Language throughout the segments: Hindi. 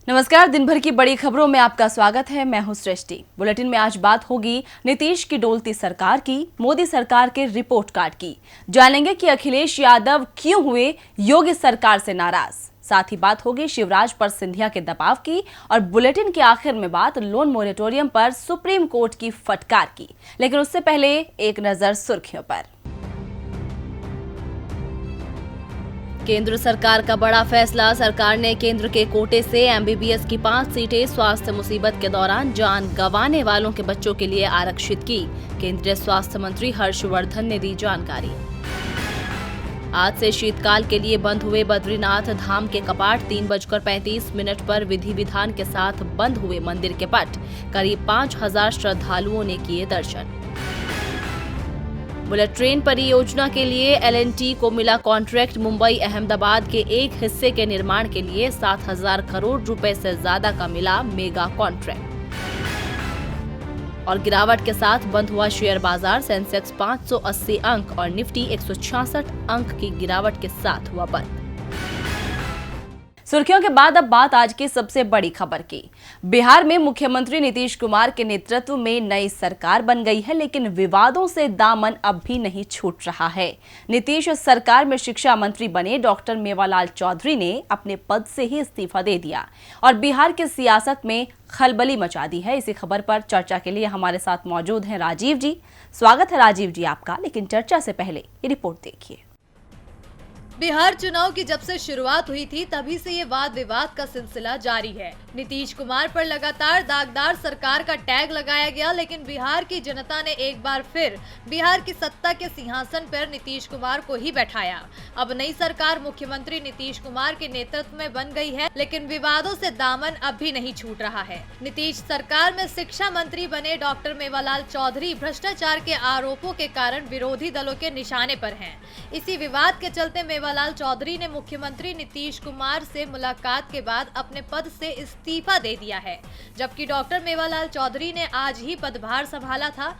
नमस्कार। दिन भर की बड़ी खबरों में आपका स्वागत है। मैं हूं सृष्टि। बुलेटिन में आज बात होगी नीतीश की डोलती सरकार की, मोदी सरकार के रिपोर्ट कार्ड की। जानेंगे कि अखिलेश यादव क्यों हुए योगी सरकार से नाराज। साथ ही बात होगी शिवराज पर सिंधिया के दबाव की और बुलेटिन के आखिर में बात लोन मोरेटोरियम पर सुप्रीम कोर्ट की फटकार की। लेकिन उससे पहले एक नजर सुर्खियों पर। केंद्र सरकार का बड़ा फैसला। सरकार ने केंद्र के कोटे से एमबीबीएस की 5 सीटें स्वास्थ्य मुसीबत के दौरान जान गंवाने वालों के बच्चों के लिए आरक्षित की। केंद्रीय स्वास्थ्य मंत्री हर्षवर्धन ने दी जानकारी। आज से शीतकाल के लिए बंद हुए बद्रीनाथ धाम के कपाट। 3:35 पर विधि विधान के साथ बंद हुए मंदिर के पट। करीब 5000 श्रद्धालुओं ने किए दर्शन। बुलेट ट्रेन परियोजना के लिए एल&टी को मिला कॉन्ट्रैक्ट। मुंबई अहमदाबाद के एक हिस्से के निर्माण के लिए 7000 करोड़ रुपए से ज्यादा का मिला मेगा कॉन्ट्रैक्ट। और गिरावट के साथ बंद हुआ शेयर बाजार। सेंसेक्स 580 अंक और निफ्टी 166 अंक की गिरावट के साथ हुआ बंद। सुर्खियों के बाद अब बात आज की सबसे बड़ी खबर की। बिहार में मुख्यमंत्री नीतीश कुमार के नेतृत्व में नई सरकार बन गई है, लेकिन विवादों से दामन अब भी नहीं छूट रहा है। नीतीश सरकार में शिक्षा मंत्री बने डॉक्टर मेवालाल चौधरी ने अपने पद से ही इस्तीफा दे दिया और बिहार की सियासत में खलबली मचा दी है। इसी खबर पर चर्चा के लिए हमारे साथ मौजूद हैं राजीव जी। स्वागत है राजीव जी आपका। लेकिन चर्चा से पहले ये रिपोर्ट देखिए। बिहार चुनाव की जब से शुरुआत हुई थी तभी से ये वाद विवाद का सिलसिला जारी है। नीतीश कुमार पर लगातार दागदार सरकार का टैग लगाया गया, लेकिन बिहार की जनता ने एक बार फिर बिहार की सत्ता के सिंहासन पर नीतीश कुमार को ही बैठाया। अब नई सरकार मुख्यमंत्री नीतीश कुमार के नेतृत्व में बन गई है, लेकिन विवादों से दामन अब भी नहीं छूट रहा है। नीतीश सरकार में शिक्षा मंत्री बने डॉक्टर मेवालाल चौधरी भ्रष्टाचार के आरोपों के कारण विरोधी दलों के निशाने पर हैं। इसी विवाद के चलते मेवालाल चौधरी ने मुख्यमंत्री नीतीश कुमार से मुलाकात के बाद अपने पद से इस्तीफा दे दिया है, जबकि डॉक्टर मेवालाल चौधरी ने आज ही पदभार संभाला था।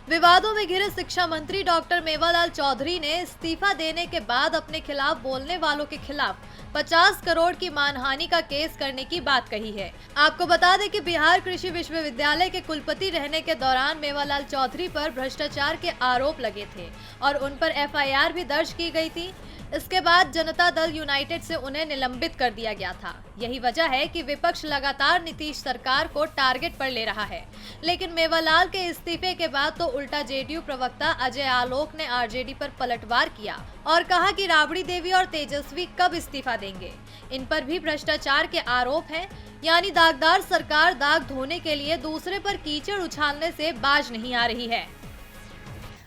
विवादों में घिरे शिक्षा मंत्री डॉक्टर मेवालाल चौधरी ने इस्तीफा देने के बाद अपने खिलाफ बोलने वालों के खिलाफ 50 करोड़ की मानहानि का केस करने की बात कही है। आपको बता दें कि बिहार कृषि विश्वविद्यालय के कुलपति रहने के दौरान मेवालाल चौधरी पर भ्रष्टाचार के आरोप लगे थे और उन पर एफआईआर भी दर्ज की गई थी। इसके बाद जनता दल यूनाइटेड से उन्हें निलंबित कर दिया गया था। यही वजह है कि विपक्ष लगातार नीतीश सरकार को टारगेट पर ले रहा है। लेकिन मेवालाल के इस्तीफे के बाद तो उल्टा जेडीयू प्रवक्ता अजय आलोक ने आरजेडी पर पलटवार किया और कहा कि राबड़ी देवी और तेजस्वी कब इस्तीफा देंगे। इन पर भी भ्रष्टाचार के आरोप हैं, यानी दागदार सरकार दाग धोने के लिए दूसरे पर कीचड़ उछालने से बाज नहीं आ रही है।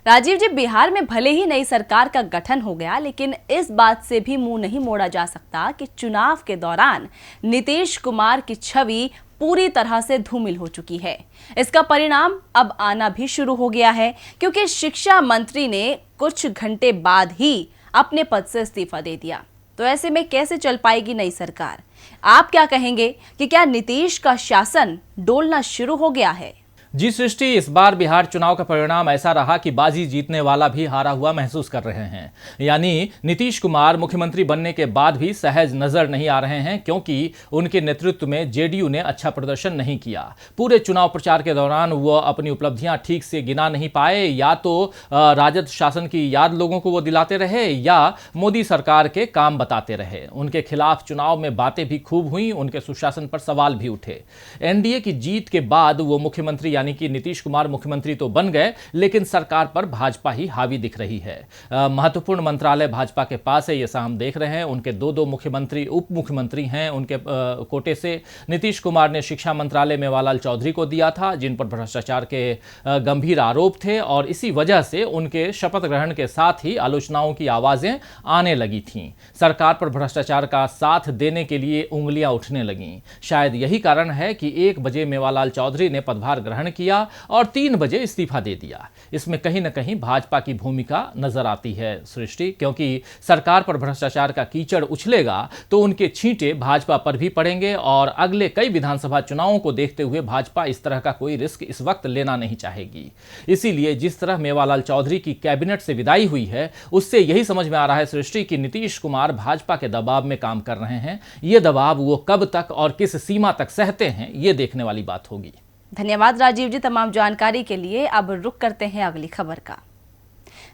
राजीव जी, बिहार में भले ही नई सरकार का गठन हो गया, लेकिन इस बात से भी मुंह नहीं मोड़ा जा सकता कि चुनाव के दौरान नीतीश कुमार की छवि पूरी तरह से धूमिल हो चुकी है। इसका परिणाम अब आना भी शुरू हो गया है, क्योंकि शिक्षा मंत्री ने कुछ घंटे बाद ही अपने पद से इस्तीफा दे दिया। तो ऐसे में कैसे चल पाएगी नई सरकार? आप क्या कहेंगे कि क्या नीतीश का शासन डोलना शुरू हो गया है? जी सृष्टि, इस बार बिहार चुनाव का परिणाम ऐसा रहा कि बाजी जीतने वाला भी हारा हुआ महसूस कर रहे हैं। यानी नीतीश कुमार मुख्यमंत्री बनने के बाद भी सहज नजर नहीं आ रहे हैं, क्योंकि उनके नेतृत्व में जेडीयू ने अच्छा प्रदर्शन नहीं किया। पूरे चुनाव प्रचार के दौरान वो अपनी उपलब्धियां ठीक से गिना नहीं पाए। या तो राजद शासन की याद लोगों को वो दिलाते रहे या मोदी सरकार के काम बताते रहे। उनके खिलाफ चुनाव में बातें भी खूब हुई, उनके सुशासन पर सवाल भी उठे। एनडीए की जीत के बाद वो मुख्यमंत्री यानी कि नीतीश कुमार मुख्यमंत्री तो बन गए, लेकिन सरकार पर भाजपा ही हावी दिख रही है। महत्वपूर्ण मंत्रालय भाजपा के पास है, ये हम देख रहे हैं। उनके दो मुख्यमंत्री उप मुख्यमंत्री हैं उनके कोटे से। नीतीश कुमार ने शिक्षा मंत्रालय मेवालाल चौधरी को दिया था, जिन पर भ्रष्टाचार के गंभीर आरोप थे, और इसी वजह से उनके शपथ ग्रहण के साथ ही आलोचनाओं की आवाजें आने लगी थीं। सरकार पर भ्रष्टाचार का साथ देने के लिए उंगलियां उठने लगीं। शायद यही कारण है कि 1 बजे मेवालाल चौधरी ने पदभार ग्रहण ग्रहण किया और 3 बजे इस्तीफा दे दिया। इसमें कहीं न कहीं भाजपा की भूमिका नजर आती है सृष्टि, क्योंकि सरकार पर भ्रष्टाचार का कीचड़ उछलेगा तो उनके छींटे भाजपा पर भी पड़ेंगे और अगले कई विधानसभा चुनावों को देखते हुए भाजपा इस तरह का कोई रिस्क इस वक्त लेना नहीं चाहेगी। इसीलिए जिस तरह मेवालाल चौधरी की कैबिनेट से विदाई हुई है, उससे यही समझ में आ रहा है सृष्टि कि नीतीश कुमार भाजपा के दबाव में काम कर रहे हैं। ये दबाव वो कब तक और किस सीमा तक सहते हैं, ये देखने वाली बात होगी। धन्यवाद राजीव जी तमाम जानकारी के लिए। अब रुक करते हैं अगली खबर का।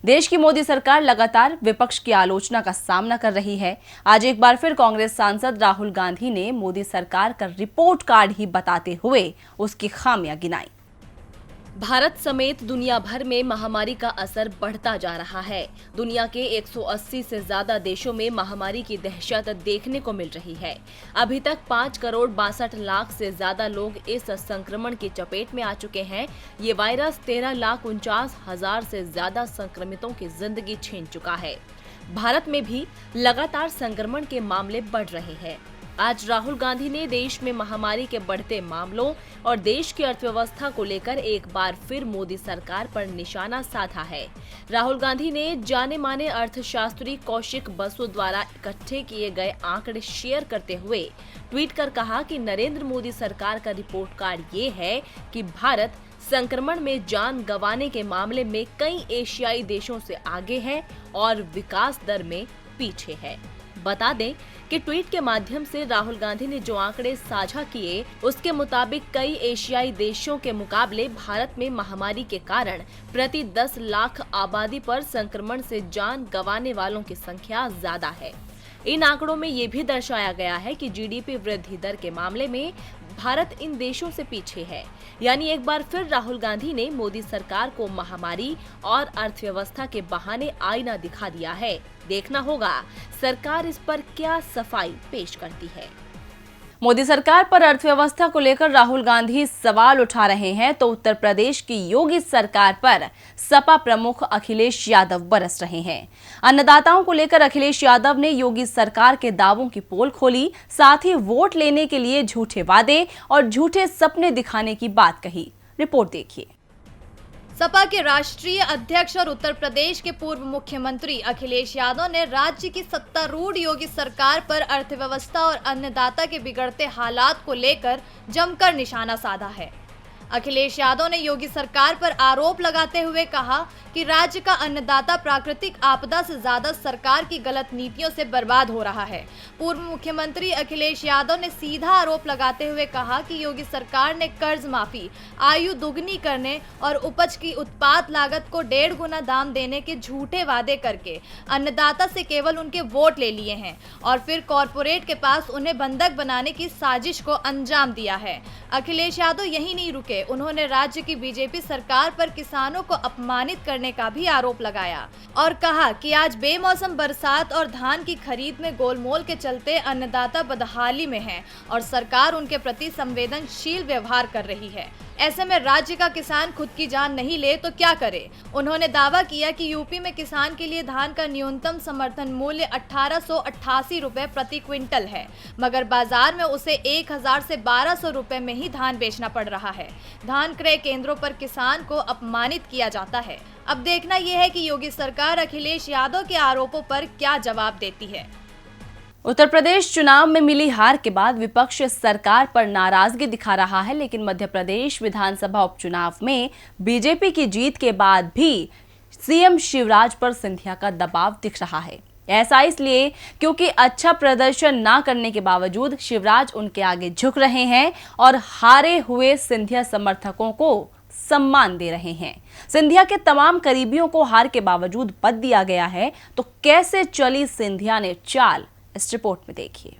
देश की मोदी सरकार लगातार विपक्ष की आलोचना का सामना कर रही है। आज एक बार फिर कांग्रेस सांसद राहुल गांधी ने मोदी सरकार का रिपोर्ट कार्ड ही बताते हुए उसकी खामियां गिनाई। भारत समेत दुनिया भर में महामारी का असर बढ़ता जा रहा है। दुनिया के 180 से ज्यादा देशों में महामारी की दहशत देखने को मिल रही है। अभी तक 5 करोड़ 62 लाख से ज्यादा लोग इस संक्रमण की चपेट में आ चुके हैं। ये वायरस 13,49,000 से ज्यादा संक्रमितों की जिंदगी छीन चुका है। भारत में भी लगातार संक्रमण के मामले बढ़ रहे हैं। आज राहुल गांधी ने देश में महामारी के बढ़ते मामलों और देश की अर्थव्यवस्था को लेकर एक बार फिर मोदी सरकार पर निशाना साधा है। राहुल गांधी ने जाने माने अर्थशास्त्री कौशिक बसु द्वारा इकट्ठे किए गए आंकड़े शेयर करते हुए ट्वीट कर कहा कि नरेंद्र मोदी सरकार का रिपोर्ट कार्ड ये है कि भारत संक्रमण में जान गंवाने के मामले में कई एशियाई देशों से आगे है और विकास दर में पीछे है। बता दें कि ट्वीट के माध्यम से राहुल गांधी ने जो आंकड़े साझा किए, उसके मुताबिक कई एशियाई देशों के मुकाबले भारत में महामारी के कारण प्रति 10 लाख आबादी पर संक्रमण से जान गंवाने वालों की संख्या ज्यादा है। इन आंकड़ों में ये भी दर्शाया गया है कि जीडीपी वृद्धि दर के मामले में भारत इन देशों से पीछे है। यानी एक बार फिर राहुल गांधी ने मोदी सरकार को महामारी और अर्थव्यवस्था के बहाने आईना दिखा दिया है। देखना होगा सरकार इस पर क्या सफाई पेश करती है। मोदी सरकार पर अर्थव्यवस्था को लेकर राहुल गांधी सवाल उठा रहे हैं तो उत्तर प्रदेश की योगी सरकार पर सपा प्रमुख अखिलेश यादव बरस रहे हैं। अन्नदाताओं को लेकर अखिलेश यादव ने योगी सरकार के दावों की पोल खोली, साथ ही वोट लेने के लिए झूठे वादे और झूठे सपने दिखाने की बात कही। रिपोर्ट देखिए। सपा के राष्ट्रीय अध्यक्ष और उत्तर प्रदेश के पूर्व मुख्यमंत्री अखिलेश यादव ने राज्य की सत्तारूढ़ योगी सरकार पर अर्थव्यवस्था और अन्नदाता के बिगड़ते हालात को लेकर जमकर निशाना साधा है। अखिलेश यादव ने योगी सरकार पर आरोप लगाते हुए कहा कि राज्य का अन्नदाता प्राकृतिक आपदा से ज्यादा सरकार की गलत नीतियों से बर्बाद हो रहा है। पूर्व मुख्यमंत्री अखिलेश यादव ने सीधा आरोप लगाते हुए कहा कि योगी सरकार ने कर्ज माफी, आयु दुगनी करने और उपज की उत्पाद लागत को 1.5 गुना दाम देने के झूठे वादे करके अन्नदाता से केवल उनके वोट ले लिए हैं और फिर कॉरपोरेट के पास उन्हें बंधक बनाने की साजिश को अंजाम दिया है। अखिलेश यादव यही नहीं रुके, उन्होंने राज्य की बीजेपी सरकार पर किसानों को अपमानित करने का भी आरोप लगाया और कहा कि आज बेमौसम बरसात और धान की खरीद में गोलमोल के चलते अन्नदाता बदहाली में हैं और सरकार उनके प्रति संवेदनशील व्यवहार कर रही है। ऐसे में राज्य का किसान खुद की जान नहीं ले तो क्या करे। उन्होंने दावा किया कि यूपी में किसान के लिए धान का न्यूनतम समर्थन मूल्य 1888 रुपए प्रति क्विंटल है, मगर बाजार में उसे 1000 से 1200 रुपए में ही धान बेचना पड़ रहा है। धान क्रय केंद्रों पर किसान को अपमानित किया जाता है। अब देखना यह है कि योगी सरकार अखिलेश यादव के आरोपों पर क्या जवाब देती है। उत्तर प्रदेश चुनाव में मिली हार के बाद विपक्ष सरकार पर नाराजगी दिखा रहा है, लेकिन मध्य प्रदेश विधानसभा उपचुनाव में बीजेपी की जीत के बाद भी सीएम शिवराज पर सिंधिया का दबाव दिख रहा है। ऐसा इसलिए क्योंकि अच्छा प्रदर्शन ना करने के बावजूद शिवराज उनके आगे झुक रहे हैं और हारे हुए सिंधिया समर्थकों को सम्मान दे रहे हैं। सिंधिया के तमाम करीबियों को हार के बावजूद पद दिया गया है, तो कैसे चली सिंधिया ने चाल, इस रिपोर्ट में देखिए।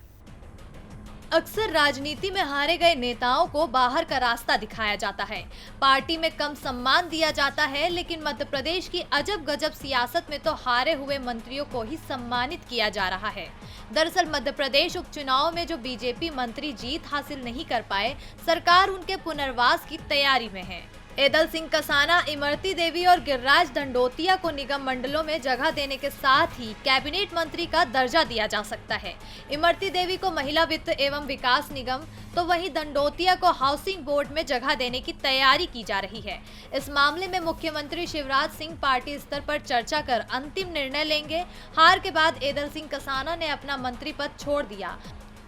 अक्सर राजनीति में हारे गए नेताओं को बाहर का रास्ता दिखाया जाता है, पार्टी में कम सम्मान दिया जाता है, लेकिन मध्य प्रदेश की अजब गजब सियासत में तो हारे हुए मंत्रियों को ही सम्मानित किया जा रहा है। दरअसल मध्य प्रदेश उपचुनाव में जो बीजेपी मंत्री जीत हासिल नहीं कर पाए, सरकार उनके पुनर्वास की तैयारी में है। एदल सिंह कसाना, इमरती देवी और गिरिराज दंडोतिया को निगम मंडलों में जगह देने के साथ ही कैबिनेट मंत्री का दर्जा दिया जा सकता है। इमरती देवी को महिला वित्त एवं विकास निगम, तो वहीं दंडोतिया को हाउसिंग बोर्ड में जगह देने की तैयारी की जा रही है। इस मामले में मुख्यमंत्री शिवराज सिंह पार्टी स्तर पर चर्चा कर अंतिम निर्णय लेंगे। हार के बाद एदल सिंह कसाना ने अपना मंत्री पद छोड़ दिया।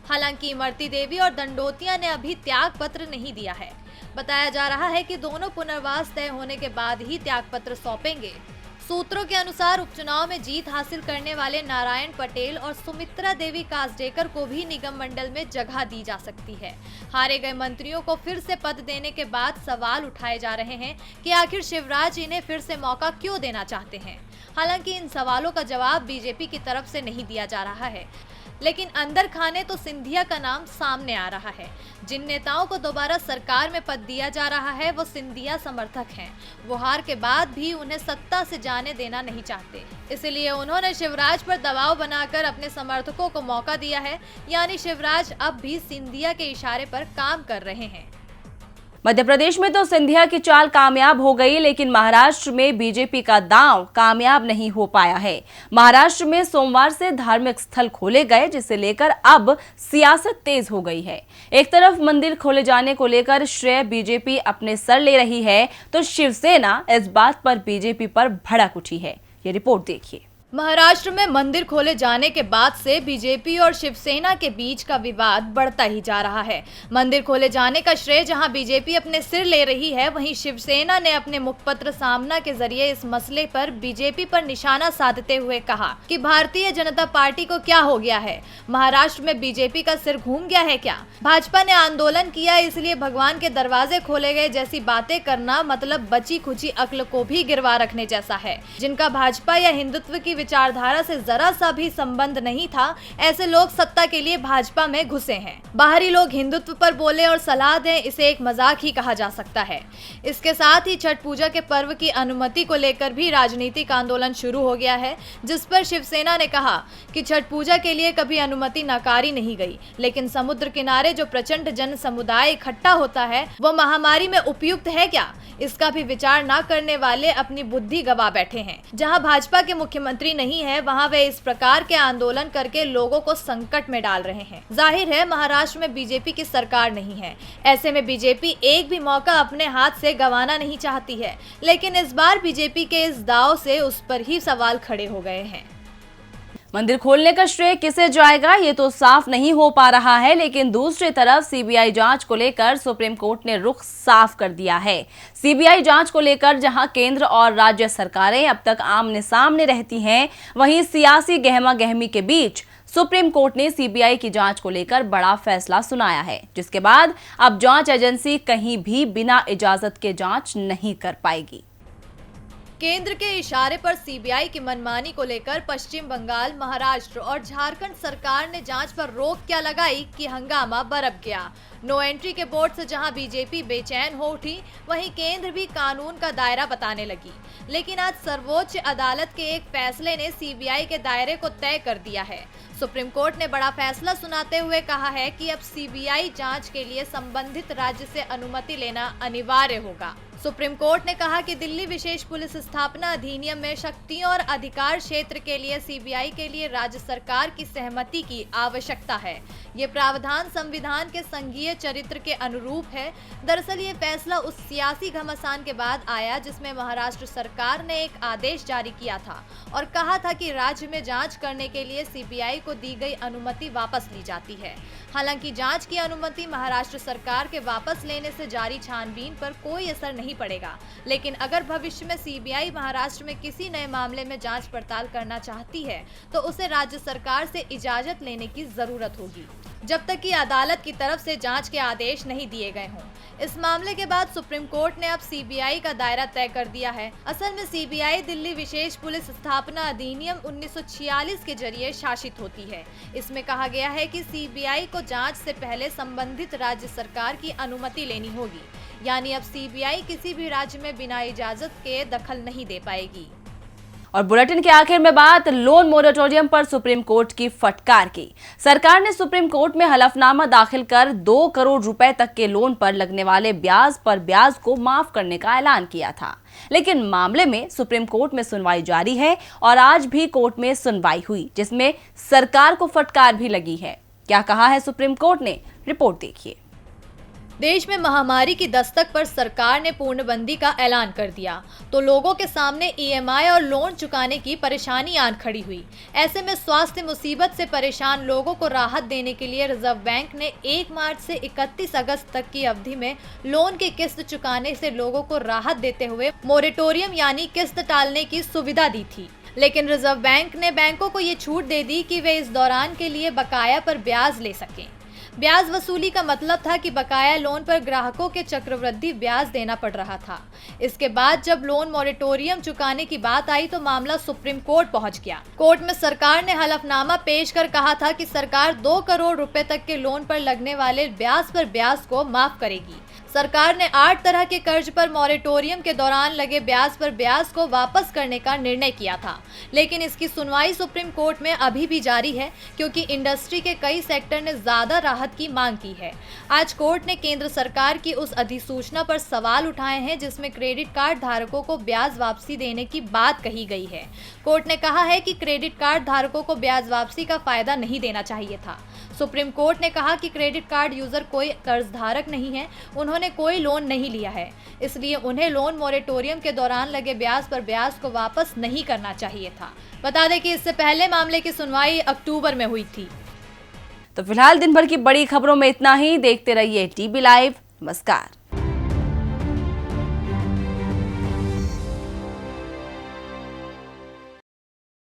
हालांकि इमरती देवी और दंडोतिया ने अभी त्याग पत्र नहीं दिया है। बताया जा रहा है कि दोनों पुनर्वास तय होने के बाद ही त्याग पत्र सौंपेंगे। सूत्रों के अनुसार उपचुनाव में जीत हासिल करने वाले नारायण पटेल और सुमित्रा देवी कासडेकर को भी निगम मंडल में जगह दी जा सकती है। हारे गए मंत्रियों को फिर से पद देने के बाद सवाल उठाए जा रहे हैं कि आखिर शिवराज इन्हें फिर से मौका क्यों देना चाहते हैं। हालांकि इन सवालों का जवाब बीजेपी की तरफ से नहीं दिया जा रहा है, लेकिन अंदर खाने तो सिंधिया का नाम सामने आ रहा है। जिन नेताओं को दोबारा सरकार में पद दिया जा रहा है वो सिंधिया समर्थक हैं। वो हार के बाद भी उन्हें सत्ता से जाने देना नहीं चाहते, इसलिए उन्होंने शिवराज पर दबाव बनाकर अपने समर्थकों को मौका दिया है। यानी शिवराज अब भी सिंधिया के इशारे पर काम कर रहे हैं। मध्य प्रदेश में तो सिंधिया की चाल कामयाब हो गई, लेकिन महाराष्ट्र में बीजेपी का दांव कामयाब नहीं हो पाया है। महाराष्ट्र में सोमवार से धार्मिक स्थल खोले गए, जिसे लेकर अब सियासत तेज हो गई है। एक तरफ मंदिर खोले जाने को लेकर श्रेय बीजेपी अपने सर ले रही है, तो शिवसेना इस बात पर बीजेपी पर भड़क उठी है। ये रिपोर्ट देखिए। महाराष्ट्र में मंदिर खोले जाने के बाद से बीजेपी और शिवसेना के बीच का विवाद बढ़ता ही जा रहा है। मंदिर खोले जाने का श्रेय जहां बीजेपी अपने सिर ले रही है, वहीं शिवसेना ने अपने मुखपत्र सामना के जरिए इस मसले पर बीजेपी पर निशाना साधते हुए कहा कि भारतीय जनता पार्टी को क्या हो गया है, महाराष्ट्र में बीजेपी का सिर घूम गया है क्या? भाजपा ने आंदोलन किया इसलिए भगवान के दरवाजे खोले गए जैसी बातें करना मतलब बची खुची अक्ल को भी गिरवा रखने जैसा है। जिनका भाजपा या हिंदुत्व की विचारधारा से जरा सा भी संबंध नहीं था, ऐसे लोग सत्ता के लिए भाजपा में घुसे हैं। बाहरी लोग हिंदुत्व पर बोले और सलाह दें, इसे एक मजाक ही कहा जा सकता है। इसके साथ ही छठ पूजा के पर्व की अनुमति को लेकर भी राजनीतिक आंदोलन शुरू हो गया है, जिस पर शिवसेना ने कहा कि छठ पूजा के लिए कभी अनुमति नकारी नहीं गई, लेकिन समुद्र किनारे जो प्रचंड जन समुदाय इकट्ठा होता है वो महामारी में उपयुक्त है क्या, इसका भी विचार न करने वाले अपनी बुद्धि गवा बैठे हैं। जहां भाजपा के मुख्यमंत्री नहीं है, वहां वे इस प्रकार के आंदोलन करके लोगों को संकट में डाल रहे हैं। जाहिर है महाराष्ट्र में बीजेपी की सरकार नहीं है, ऐसे में बीजेपी एक भी मौका अपने हाथ से गंवाना नहीं चाहती है, लेकिन इस बार बीजेपी के इस दांव से उस पर ही सवाल खड़े हो गए हैं। मंदिर खोलने का श्रेय किसे जाएगा ये तो साफ नहीं हो पा रहा है, लेकिन दूसरी तरफ सीबीआई जांच को लेकर सुप्रीम कोर्ट ने रुख साफ कर दिया है। सीबीआई जांच को लेकर जहां केंद्र और राज्य सरकारें अब तक आमने सामने रहती हैं, वहीं सियासी गहमा गहमी के बीच सुप्रीम कोर्ट ने सीबीआई की जांच को लेकर बड़ा फैसला सुनाया है, जिसके बाद अब जांच एजेंसी कहीं भी बिना इजाजत के जांच नहीं कर पाएगी। केंद्र के इशारे पर सीबीआई की मनमानी को लेकर पश्चिम बंगाल, महाराष्ट्र और झारखंड सरकार ने जांच पर रोक क्या लगाई कि हंगामा बरप गया। नो एंट्री के बोर्ड से जहां बीजेपी बेचैन हो उठी, वहीं केंद्र भी कानून का दायरा बताने लगी। लेकिन आज सर्वोच्च अदालत के एक फैसले ने सीबीआई के दायरे को तय कर दिया है। सुप्रीम कोर्ट ने बड़ा फैसला सुनाते हुए कहा है कि अब सीबीआई जांच के लिए संबंधित राज्य से अनुमति लेना अनिवार्य होगा। सुप्रीम कोर्ट ने कहा कि दिल्ली विशेष पुलिस स्थापना अधिनियम में शक्तियों और अधिकार क्षेत्र के लिए सीबीआई के लिए राज्य सरकार की सहमति की आवश्यकता है। ये प्रावधान संविधान के संघीय चरित्र के अनुरूप है। दरअसल ये फैसला उस सियासी घमासान के बाद आया जिसमें महाराष्ट्र सरकार ने एक आदेश जारी किया था और कहा था कि राज्य में जांच करने के लिए सीबीआई को दी गई अनुमति वापस ली जाती है। हालांकि जांच की अनुमति महाराष्ट्र सरकार के वापस लेने से जारी छानबीन पर कोई असर नहीं पड़ेगा, लेकिन अगर भविष्य में सीबीआई महाराष्ट्र में किसी नए मामले में जांच पड़ताल करना चाहती है तो उसे राज्य सरकार से इजाजत लेने की जरूरत होगी, जब तक कि अदालत की तरफ से जांच के आदेश नहीं दिए गए हों। इस मामले के बाद सुप्रीम कोर्ट ने अब सीबीआई का दायरा तय कर दिया है। असल में सीबीआई दिल्ली विशेष पुलिस स्थापना अधिनियम 1946 के जरिए शासित होती है। इसमें कहा गया है कि सीबीआई को जांच से पहले संबंधित राज्य सरकार की अनुमति लेनी होगी, यानी अब सीबीआई किसी भी राज्य में बिना इजाजत के दखल नहीं दे पाएगी। और बुलेटिन के आखिर में बात लोन मोरेटोरियम पर सुप्रीम कोर्ट की फटकार की। सरकार ने सुप्रीम कोर्ट में हलफनामा दाखिल कर 2 करोड़ रुपए तक के लोन पर लगने वाले ब्याज पर ब्याज को माफ करने का ऐलान किया था, लेकिन मामले में सुप्रीम कोर्ट में सुनवाई जारी है और आज भी कोर्ट में सुनवाई हुई, जिसमें सरकार को फटकार भी लगी है। क्या कहा है सुप्रीम कोर्ट ने, रिपोर्ट देखिए। देश में महामारी की दस्तक पर सरकार ने पूर्णबंदी का ऐलान कर दिया तो लोगों के सामने ईएमआई और लोन चुकाने की परेशानी आन खड़ी हुई। ऐसे में स्वास्थ्य मुसीबत से परेशान लोगों को राहत देने के लिए रिजर्व बैंक ने 1 मार्च से 31 अगस्त तक की अवधि में लोन की किस्त चुकाने से लोगों को राहत देते हुए मोरेटोरियम यानी किस्त टालने की सुविधा दी थी। लेकिन रिजर्व बैंक ने बैंकों को ये छूट दे दी कि वे इस दौरान के लिए बकाया पर ब्याज ले सकें। ब्याज वसूली का मतलब था कि बकाया लोन पर ग्राहकों के चक्रवृद्धि ब्याज देना पड़ रहा था। इसके बाद जब लोन मोरेटोरियम चुकाने की बात आई तो मामला सुप्रीम कोर्ट पहुंच गया। कोर्ट में सरकार ने हलफनामा पेश कर कहा था कि सरकार 2 करोड़ रुपए तक के लोन पर लगने वाले ब्याज पर ब्याज को माफ करेगी। सरकार ने 8 तरह के कर्ज पर मोरेटोरियम के दौरान लगे ब्याज पर ब्याज को वापस करने का निर्णय किया था, लेकिन इसकी सुनवाई सुप्रीम कोर्ट में अभी भी जारी है क्योंकि इंडस्ट्री के कई सेक्टर ने ज्यादा राहत की मांग की है। आज कोर्ट ने केंद्र सरकार की उस अधिसूचना पर सवाल उठाए हैं जिसमें क्रेडिट कार्ड धारकों को ब्याज वापसी देने की बात कही गई है। कोर्ट ने कहा है कि क्रेडिट कार्ड धारकों को ब्याज वापसी का फायदा नहीं देना चाहिए था। सुप्रीम कोर्ट ने कहा कि क्रेडिट कार्ड यूजर कोई कर्जधारक नहीं है, उन्होंने कोई लोन नहीं लिया है, इसलिए उन्हें लोन मोरेटोरियम के दौरान लगे ब्याज पर ब्याज को वापस नहीं करना चाहिए था। बता दें कि इससे पहले मामले की सुनवाई अक्टूबर में हुई थी। तो फिलहाल दिन भर की बड़ी खबरों में इतना ही। देखते रहिए टीबी लाइव। नमस्कार।